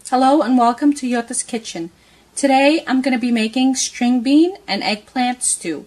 Hello and welcome to Yo-tas Kitchen. Today I'm going to be making string bean and eggplant stew.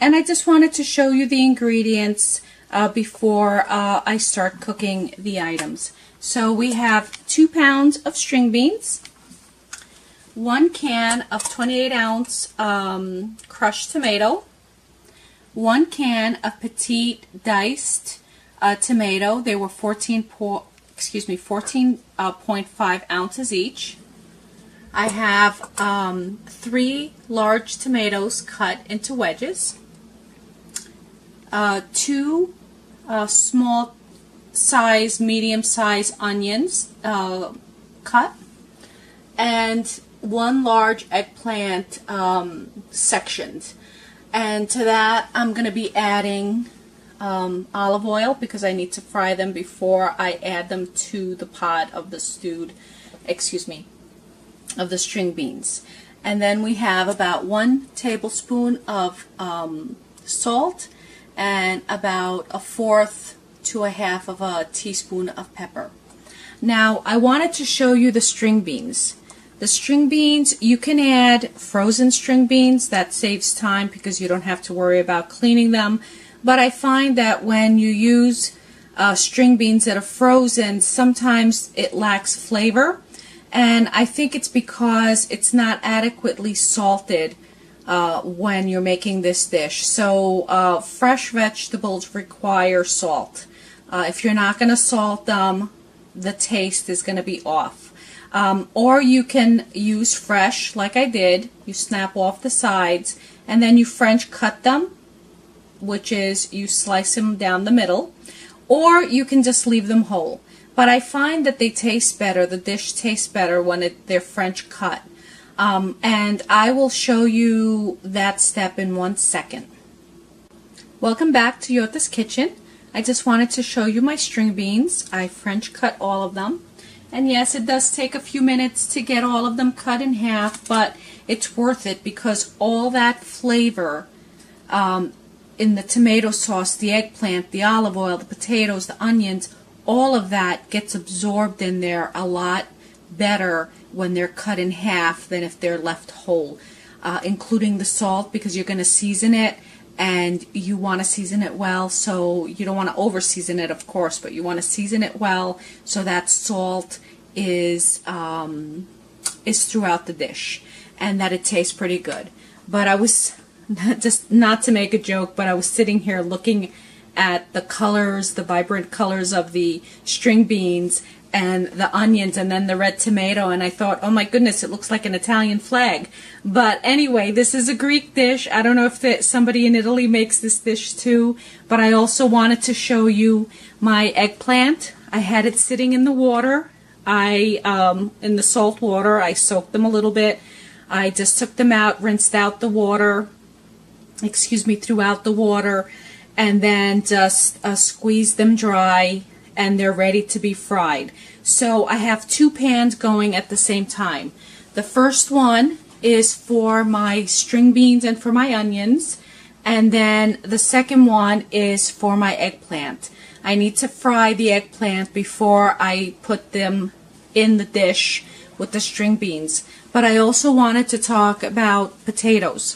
And I just wanted to show you the ingredients before I start cooking the items. So we have 2 pounds of string beans, 1 can of 28-ounce crushed tomato, 1 can of petite diced tomato. They were 14.5 ounces each. I have 3 large tomatoes cut into wedges, 2 small size, medium size onions cut, and 1 large eggplant sectioned. And to that I'm going to be adding olive oil because I need to fry them before I add them to the pot of the of the string beans. And then we have about 1 tablespoon of salt and about 1/4 to 1/2 of a teaspoon of pepper. Now I wanted to show you the string beans. The string beans, you can add frozen string beans. That saves time because you don't have to worry about cleaning them. But I find that when you use string beans that are frozen, sometimes it lacks flavor. And I think it's because it's not adequately salted when you're making this dish. So fresh vegetables require salt. If you're not going to salt them, the taste is going to be off. Or you can use fresh, like I did. You snap off the sides and then you French cut them, which is you slice them down the middle, or you can just leave them whole. But I find that they taste better, the dish tastes better when they're French cut. And I will show you that step in 1 second. Welcome back to Yo-tas Kitchen. I just wanted to show you my string beans. I French cut all of them. And yes, it does take a few minutes to get all of them cut in half, but it's worth it because all that flavor in the tomato sauce, the eggplant, the olive oil, the potatoes, the onions, all of that gets absorbed in there a lot better when they're cut in half than if they're left whole, including the salt, because you're going to season it and you want to season it well. So you don't want to over season it, of course, but you want to season it well so that salt is throughout the dish and that it tastes pretty good. But I was just, not to make a joke, but I was sitting here looking at the colors, the vibrant colors of the string beans and the onions and then the red tomato, and I thought, oh my goodness, it looks like an Italian flag. But anyway, this is a Greek dish. I don't know if somebody in Italy makes this dish too, but I also wanted to show you my eggplant. I had it sitting in the water. In the salt water, I soaked them a little bit. I just took them out, rinsed out the water, throughout the water, and then just squeezed them dry, and they're ready to be fried. So I have 2 pans going at the same time. The first one is for my string beans and for my onions, and then the second one is for my eggplant. I need to fry the eggplant before I put them in the dish with the string beans. But I also wanted to talk about potatoes.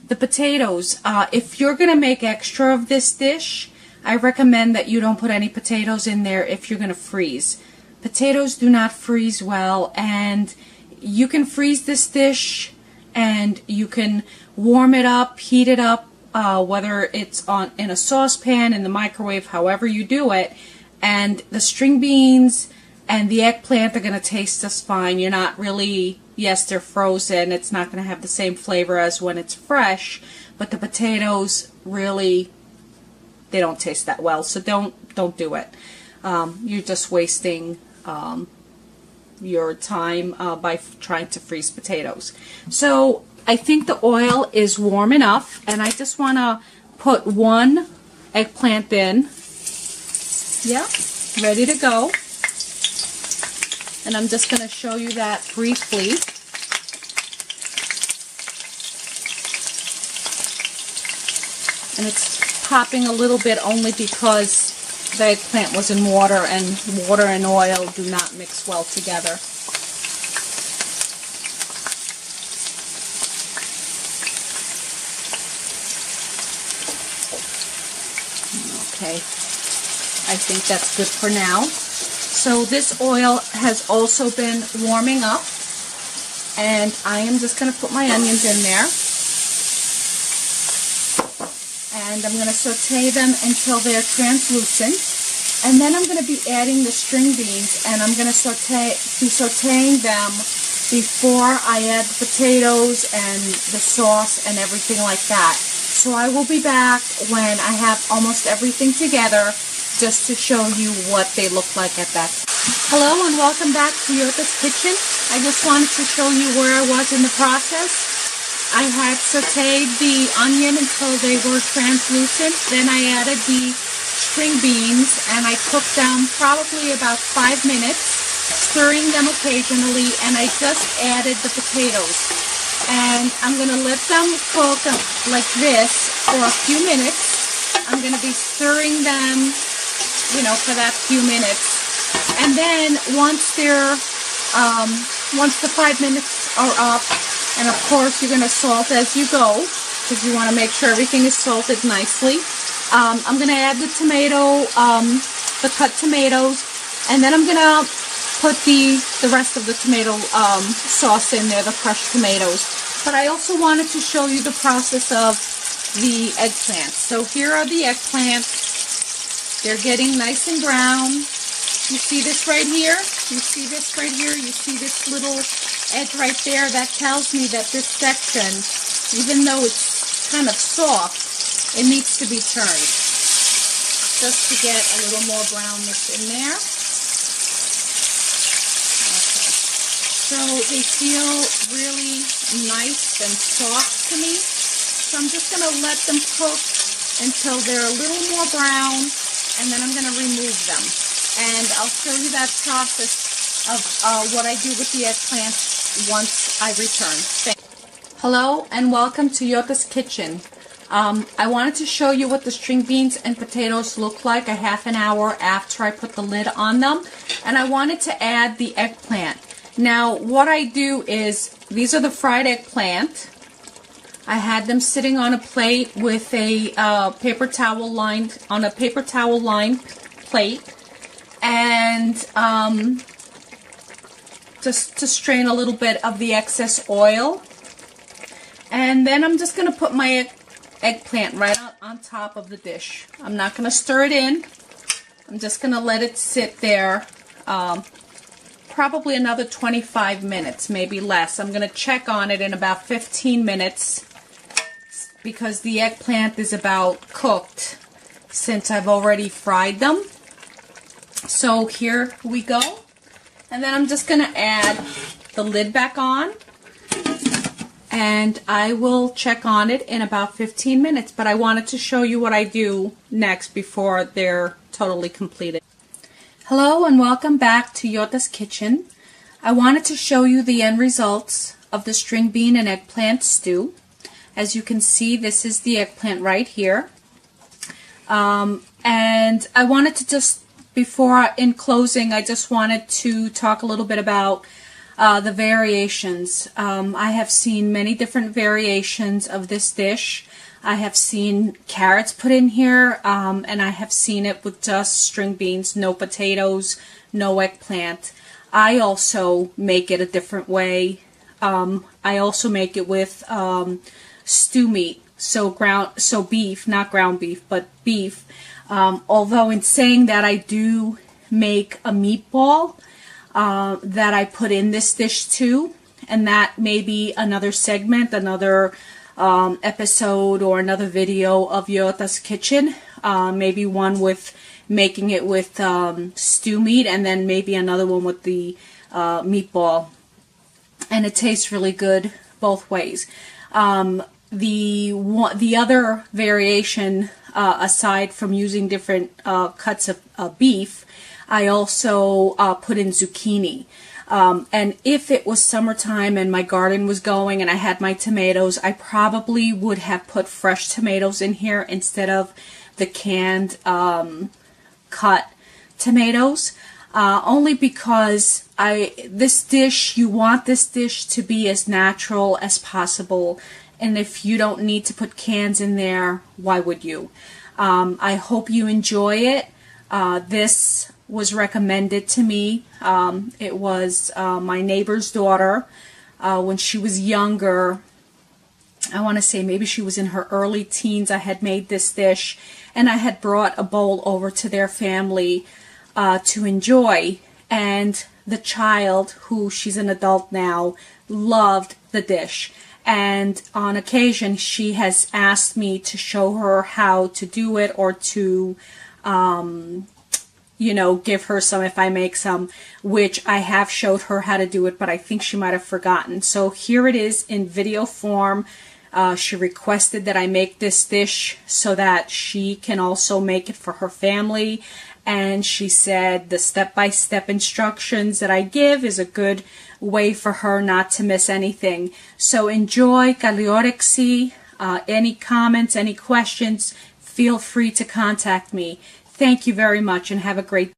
The potatoes, if you're going to make extra of this dish, I recommend that you don't put any potatoes in there if you're going to freeze. Potatoes do not freeze well, and you can freeze this dish and you can warm it up, heat it up, whether it's in a saucepan, in the microwave, however you do it, and the string beans and the eggplant are going to taste just fine. You're not really, yes, they're frozen, it's not going to have the same flavor as when it's fresh, but the potatoes really, they don't taste that well, so don't do it. You're just wasting your time by trying to freeze potatoes. So I think the oil is warm enough, and I just want to put 1 eggplant in. Yeah, ready to go. And I'm just going to show you that briefly. And it's popping a little bit only because the eggplant was in water, and water and oil do not mix well together. Okay, I think that's good for now. So this oil has also been warming up, and I am just going to put my onions in there. And I'm going to saute them until they're translucent. And then I'm going to be adding the string beans, and I'm going to be sauteing them before I add the potatoes and the sauce and everything like that. So I will be back when I have almost everything together, just to show you what they look like at that time. Hello and welcome back to Yo-tas Kitchen. I just wanted to show you where I was in the process. I had sauteed the onion until they were translucent. Then I added the string beans and I cooked them probably about 5 minutes, stirring them occasionally, and I just added the potatoes. And I'm going to let them cook like this for a few minutes. I'm going to be stirring them, you know, for that few minutes. And then once the 5 minutes are up, and of course you're going to salt as you go, because you want to make sure everything is salted nicely. I'm going to add the the cut tomatoes, and then I'm going to put the rest of the tomato sauce in there, the crushed tomatoes. But I also wanted to show you the process of the eggplants. So here are the eggplants. They're getting nice and brown. You see this right here? You see this right here? You see this little edge right there? That tells me that this section, even though it's kind of soft, it needs to be turned, just to get a little more brownness in there. Okay. So they feel really nice and soft to me. So I'm just going to let them cook until they're a little more brown, and then I'm going to remove them. And I'll show you that process of what I do with the eggplants once I return. Hello and welcome to Yo-tas Kitchen. I wanted to show you what the string beans and potatoes look like a half an hour after I put the lid on them. And I wanted to add the eggplant. Now what I do is, these are the fried eggplant. I had them sitting on a plate with a paper towel lined plate. And just to strain a little bit of the excess oil. And then I'm just going to put my eggplant right on top of the dish. I'm not going to stir it in. I'm just going to let it sit there probably another 25 minutes, maybe less. I'm going to check on it in about 15 minutes because the eggplant is about cooked since I've already fried them. So here we go. And then I'm just going to add the lid back on. And I will check on it in about 15 minutes. But I wanted to show you what I do next before they're totally completed. Hello and welcome back to Yo-tas Kitchen. I wanted to show you the end results of the string bean and eggplant stew. As you can see, this is the eggplant right here. And I wanted to just, in closing, I just wanted to talk a little bit about the variations. I have seen many different variations of this dish. I have seen carrots put in here, and I have seen it with just string beans, no potatoes, no eggplant. I also make it a different way. I also make it with stew meat, so beef, not ground beef, but beef. Although in saying that, I do make a meatball that I put in this dish too, and that may be another segment, another episode or another video of Yo-tas Kitchen. Maybe one with making it with stew meat, and then maybe another one with the meatball. And it tastes really good both ways. The other variation, aside from using different cuts of beef, I also put in zucchini. And if it was summertime and my garden was going and I had my tomatoes, I probably would have put fresh tomatoes in here instead of the canned cut tomatoes. Only because you want this dish to be as natural as possible. And if you don't need to put cans in there, why would you? I hope you enjoy it. This was recommended to me. It was my neighbor's daughter when she was younger. I want to say maybe she was in her early teens. I had made this dish, and I had brought a bowl over to their family to enjoy. And the child, who she's an adult now, loved the dish. And on occasion, she has asked me to show her how to do it, or to, you know, give her some if I make some, which I have showed her how to do it, but I think she might have forgotten. So here it is in video form. She requested that I make this dish so that she can also make it for her family. And she said the step-by-step instructions that I give is a good way for her not to miss anything. So enjoy Kaliorexi. Any comments, any questions, feel free to contact me. Thank you very much and have a great day.